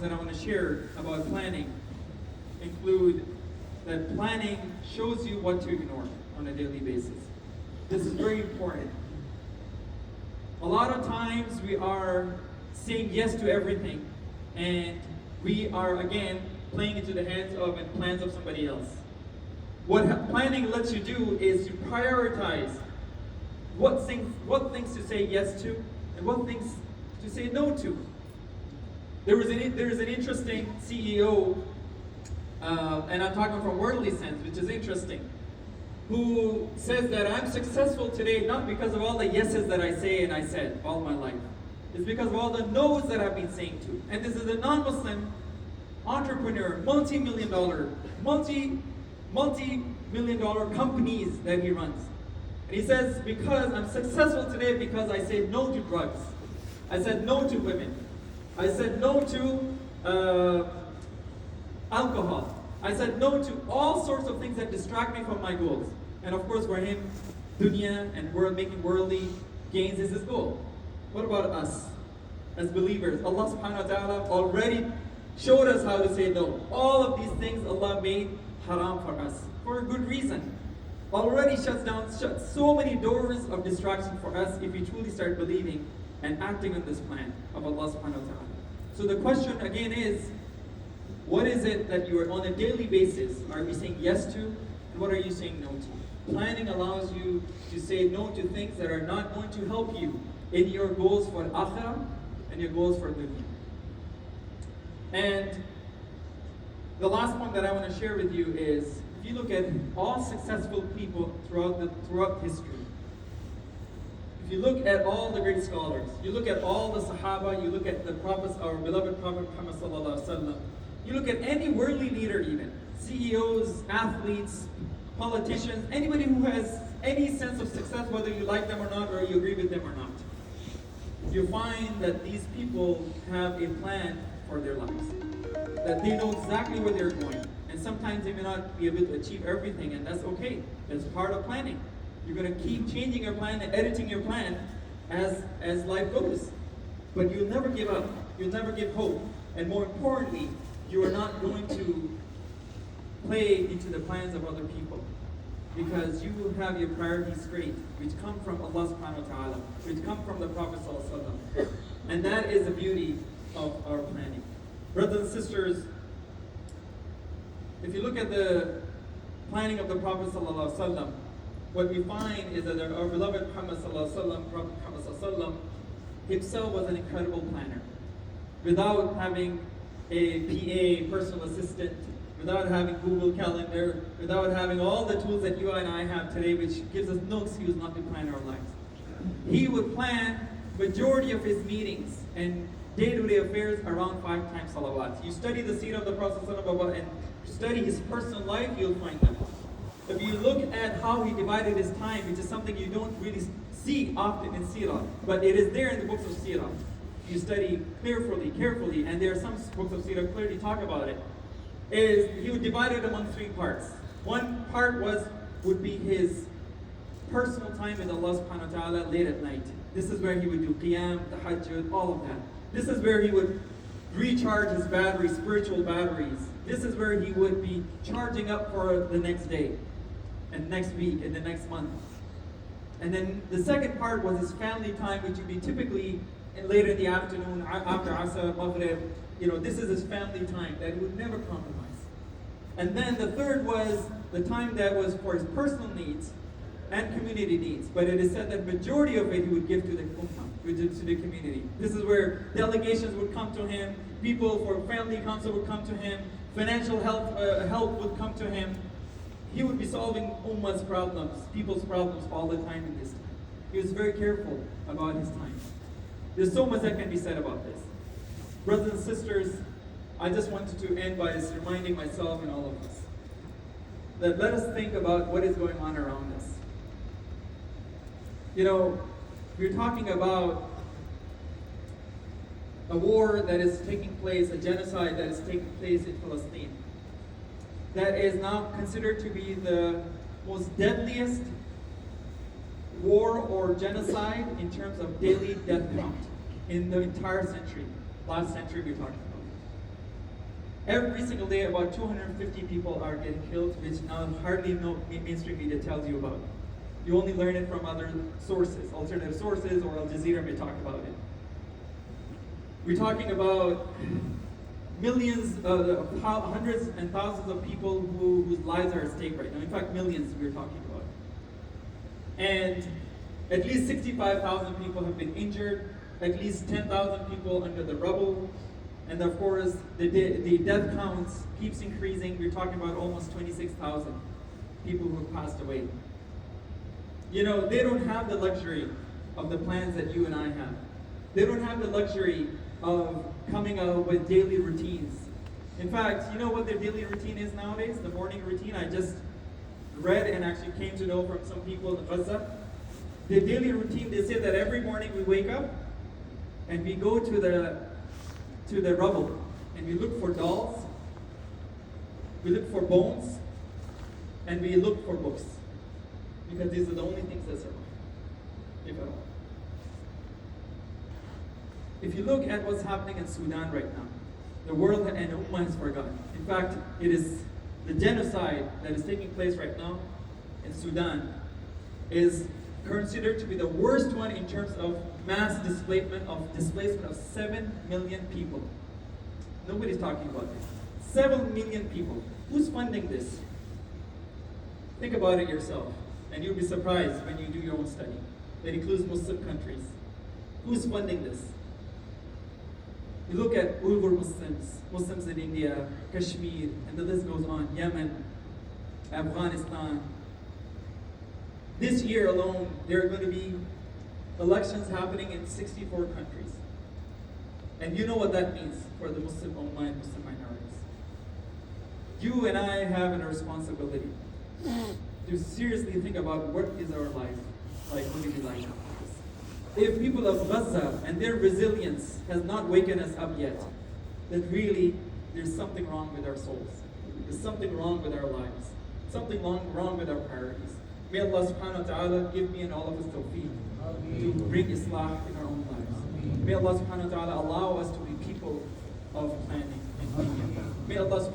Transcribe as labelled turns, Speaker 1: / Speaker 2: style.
Speaker 1: that I want to share about planning include that planning shows you what to ignore on a daily basis. This is very important. A lot of times we are saying yes to everything, and we are again playing into the hands of and plans of somebody else. What planning lets you do is to prioritize what things to say yes to and what things to say no to. There is an interesting CEO, and I'm talking from worldly sense, which is interesting, who says that I'm successful today not because of all the yeses that I say and I said all my life. It's because of all the no's that I've been saying to. And this is a non-Muslim entrepreneur, multi-million dollar companies that he runs. And he says, because I'm successful today because I said no to drugs. I said no to women. I said no to alcohol. I said no to all sorts of things that distract me from my goals. And of course for him, dunya and making worldly gains is his goal. What about us as believers? Allah subhanahu wa ta'ala already showed us how to say no. All of these things Allah made haram for us for a good reason. Already shut so many doors of distraction for us if we truly start believing and acting on this plan of Allah subhanahu wa ta'ala. So the question again is, what is it that you are on a daily basis are you saying yes to, and what are you saying no to? Planning allows you to say no to things that are not going to help you in your goals for akhirah and your goals for dunya. And the last point that I want to share with you is, if you look at all successful people throughout history, if you look at all the great scholars, you look at all the Sahaba, you look at the prophets, our beloved Prophet Muhammad sallallahu alaihi wasallam, you look at any worldly leader even, CEOs, athletes, politicians, anybody who has any sense of success, whether you like them or not, or you agree with them or not, you find that these people have a plan for their lives. That they know exactly where they're going. And sometimes they may not be able to achieve everything, and that's okay. That's part of planning. You're going to keep changing your plan and editing your plan as life goes. But you'll never give up. You'll never give hope. And more importantly, you are not going to play into the plans of other people. Because you will have your priorities straight, which come from Allah subhanahu wa ta'ala, which come from the Prophet sallallahu alaihi wasallam. And that is the beauty of our planning. Brothers and sisters, if you look at the planning of the Prophet sallallahu alaihi wasallam, what we find is that our beloved Muhammad sallallahu alaihi wasallam, Prophet Muhammad sallallahu alaihi wasallam, himself was an incredible planner. Without having a PA, personal assistant, without having Google Calendar, without having all the tools that you and I have today, which gives us no excuse not to plan our lives. He would plan majority of his meetings and day-to-day affairs around 5 times salawats. You study the seerah of the Prophet ﷺ and study his personal life, you'll find them. If you look at how he divided his time, which is something you don't really see often in seerah, but it is there in the books of seerah. You study carefully, and there are some books of seerah clearly talk about it, is he would divide it among 3 parts. One part would be his personal time with Allah subhanahu wa ta'ala late at night. This is where he would do qiyam, tahajjud, all of that. This is where he would recharge his batteries, spiritual batteries. This is where he would be charging up for the next day, and next week, and the next month. And then the second part was his family time, which would be typically later in the afternoon, after Asr, Maghrib. This is his family time that he would never compromise. And then the third was the time that was for his personal needs and community needs. But it is said that majority of it he would give to the ummah, to the community. This is where delegations would come to him, people for family council would come to him, financial help would come to him. He would be solving ummah's problems, people's problems all the time in this time. He was very careful about his time. There's so much that can be said about this. Brothers and sisters, I just wanted to end by just reminding myself and all of us that let us think about what is going on around us. We're talking about a war that is taking place, a genocide that is taking place in Palestine, that is now considered to be the most deadliest war or genocide in terms of daily death count in the entire century. Last century we're talking about. Every single day, about 250 people are getting killed, which now hardly no mainstream media tells you about. You only learn it from other sources, alternative sources, or Al Jazeera may talk about it. We're talking about millions, hundreds and thousands of people whose lives are at stake right now. In fact, millions we're talking about. And at least 65,000 people have been injured, at least 10,000 people under the rubble, and of course, the death counts keeps increasing. We're talking about almost 26,000 people who have passed away. You know, they don't have the luxury of the plans that you and I have. They don't have the luxury of coming out with daily routines. In fact, you know what their daily routine is nowadays? The morning routine I just read and actually came to know from some people in Gaza. Their daily routine, they say that every morning we wake up and we go to the rubble and we look for dolls, we look for bones, and we look for books. Because these are the only things that survive, if at all. If you look at what's happening in Sudan right now, the world and Ummah has forgotten. In fact, it is the genocide that is taking place right now in Sudan is considered to be the worst one in terms of mass displacement of 7 million people. Nobody's talking about this. 7 million people. Who's funding this? Think about it yourself, and you'll be surprised when you do your own study. That includes Muslim countries. Who's funding this? You look at Uyghur Muslims, Muslims in India, Kashmir, and the list goes on, Yemen, Afghanistan. This year alone, there are going to be elections happening in 64 countries. And you know what that means for the Muslim Ummah and Muslim minorities. You and I have a responsibility to seriously think about what is our life like, going to be like. If people of Gaza and their resilience has not waken us up yet, then really there's something wrong with our souls. There's something wrong with our lives. Something wrong with our priorities. May Allah subhanahu wa ta'ala give me and all of us tawfiq to bring Islam in our own lives. May Allah subhanahu wa ta'ala allow us to be people of planning and thinking. May Allah subhanahu